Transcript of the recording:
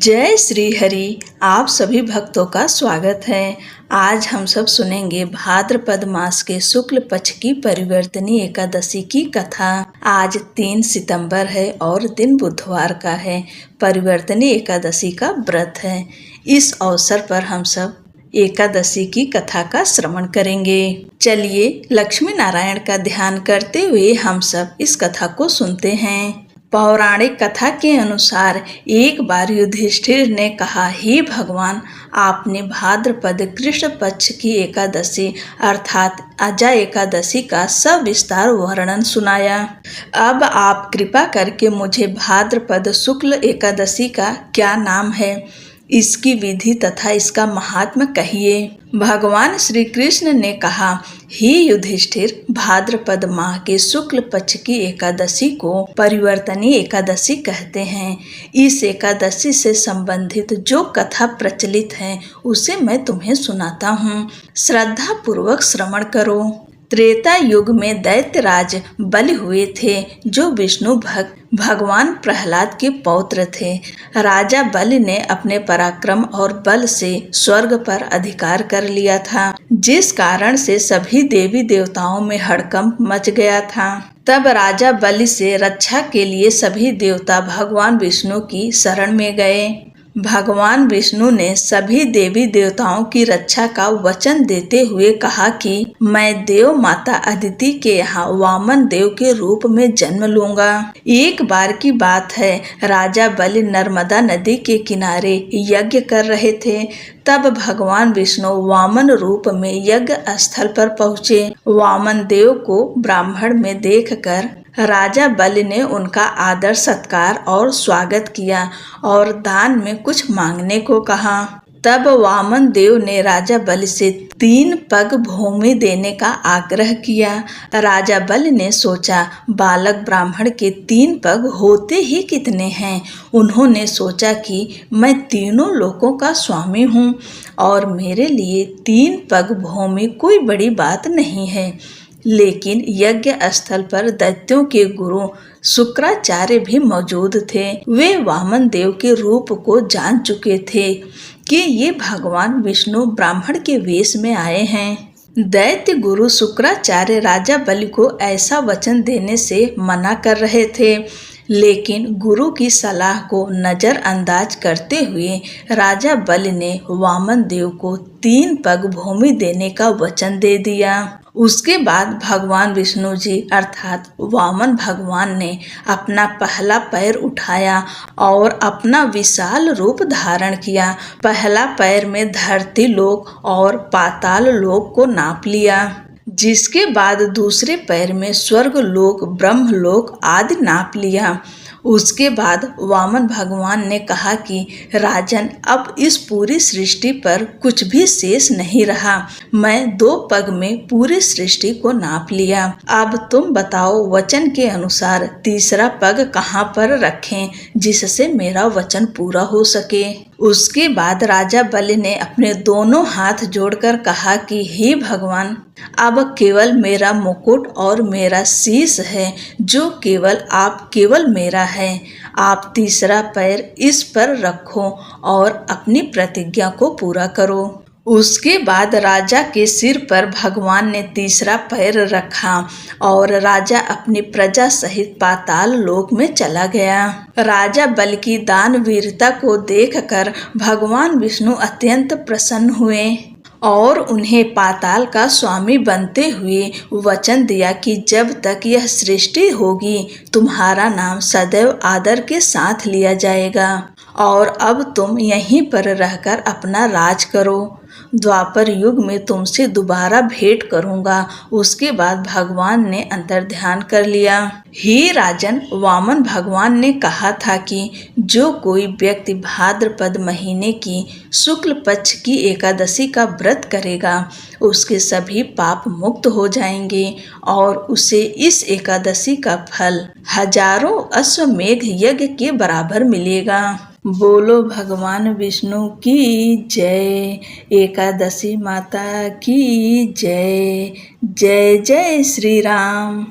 जय श्री हरि। आप सभी भक्तों का स्वागत है। आज हम सब सुनेंगे भाद्रपद मास के शुक्ल पक्ष की परिवर्तनी एकादशी की कथा। आज 3 सितंबर है और दिन बुधवार का है। परिवर्तनी एकादशी का व्रत है। इस अवसर पर हम सब एकादशी की कथा का श्रवण करेंगे। चलिए लक्ष्मी नारायण का ध्यान करते हुए हम सब इस कथा को सुनते हैं। पौराणिक कथा के अनुसार एक बार युधिष्ठिर ने कहा, हे भगवान, आपने भाद्रपद कृष्ण पक्ष की एकादशी अर्थात अजा एकादशी का सविस्तार वर्णन सुनाया। अब आप कृपा करके मुझे भाद्रपद शुक्ल एकादशी का क्या नाम है, इसकी विधि तथा इसका महात्म्य कहिए। भगवान श्री कृष्ण ने कहा, हे युधिष्ठिर, भाद्रपद माह के शुक्ल पक्ष की एकादशी को परिवर्तनी एकादशी कहते हैं। इस एकादशी से संबंधित जो कथा प्रचलित है उसे मैं तुम्हें सुनाता हूँ। श्रद्धा पूर्वक श्रवण करो। त्रेता युग में दैत्यराज बलि हुए थे, जो विष्णु भक्त भगवान प्रहलाद के पौत्र थे। राजा बलि ने अपने पराक्रम और बल से स्वर्ग पर अधिकार कर लिया था, जिस कारण से सभी देवी देवताओं में हड़कंप मच गया था। तब राजा बलि से रक्षा के लिए सभी देवता भगवान विष्णु की शरण में गए। भगवान विष्णु ने सभी देवी देवताओं की रक्षा का वचन देते हुए कहा कि मैं देव माता अदिति के यहाँ वामन देव के रूप में जन्म लूंगा। एक बार की बात है, राजा बलि नर्मदा नदी के किनारे यज्ञ कर रहे थे। तब भगवान विष्णु वामन रूप में यज्ञ स्थल पर पहुँचे। वामन देव को ब्राह्मण में देखकर राजा बलि ने उनका आदर सत्कार और स्वागत किया और दान में कुछ मांगने को कहा। तब वामन देव ने राजा बलि से 3 पग भूमि देने का आग्रह किया। राजा बलि ने सोचा, बालक ब्राह्मण के 3 पग होते ही कितने हैं। उन्होंने सोचा कि मैं तीनों लोकों का स्वामी हूँ और मेरे लिए 3 पग भूमि कोई बड़ी बात नहीं है। लेकिन यज्ञ स्थल पर दैत्यों के गुरु शुक्राचार्य भी मौजूद थे। वे वामन देव के रूप को जान चुके थे कि ये भगवान विष्णु ब्राह्मण के वेश में आए हैं। दैत्य गुरु शुक्राचार्य राजा बलि को ऐसा वचन देने से मना कर रहे थे, लेकिन गुरु की सलाह को नजरअंदाज करते हुए राजा बलि ने वामन देव को 3 पग भूमि देने का वचन दे दिया। उसके बाद भगवान विष्णु जी अर्थात वामन भगवान ने अपना पहला पैर उठाया और अपना विशाल रूप धारण किया। पहला पैर में धरती लोक और पाताल लोक को नाप लिया, जिसके बाद दूसरे पैर में स्वर्ग लोक, ब्रह्म लोक आदि नाप लिया। उसके बाद वामन भगवान ने कहा कि राजन, अब इस पूरी सृष्टि पर कुछ भी शेष नहीं रहा। मैं 2 पग में पूरी सृष्टि को नाप लिया। अब तुम बताओ, वचन के अनुसार तीसरा पग कहाँ पर रखें, जिससे मेरा वचन पूरा हो सके। उसके बाद राजा बलि ने अपने दोनों हाथ जोड़कर कहा कि हे भगवान, अब केवल मेरा मुकुट और मेरा शीश है, जो केवल मेरा है। आप तीसरा पैर इस पर रखो और अपनी प्रतिज्ञा को पूरा करो। उसके बाद राजा के सिर पर भगवान ने तीसरा पैर रखा और राजा अपनी प्रजा सहित पाताल लोक में चला गया। राजा बलि की दानवीरता को देखकर भगवान विष्णु अत्यंत प्रसन्न हुए और उन्हें पाताल का स्वामी बनते हुए वचन दिया कि जब तक यह सृष्टि होगी, तुम्हारा नाम सदैव आदर के साथ लिया जाएगा और अब तुम यहीं पर रहकर अपना राज करो। द्वापर युग में तुमसे दोबारा भेंट करूंगा। उसके बाद भगवान ने अंतर्ध्यान कर लिया। हे राजन, वामन भगवान ने कहा था कि जो कोई व्यक्ति भाद्रपद महीने की शुक्ल पक्ष की एकादशी का व्रत करेगा, उसके सभी पाप मुक्त हो जाएंगे और उसे इस एकादशी का फल हजारों अश्वमेघ यज्ञ के बराबर मिलेगा। बोलो भगवान विष्णु की जय। एकादशी माता की जय। जय जय श्री राम।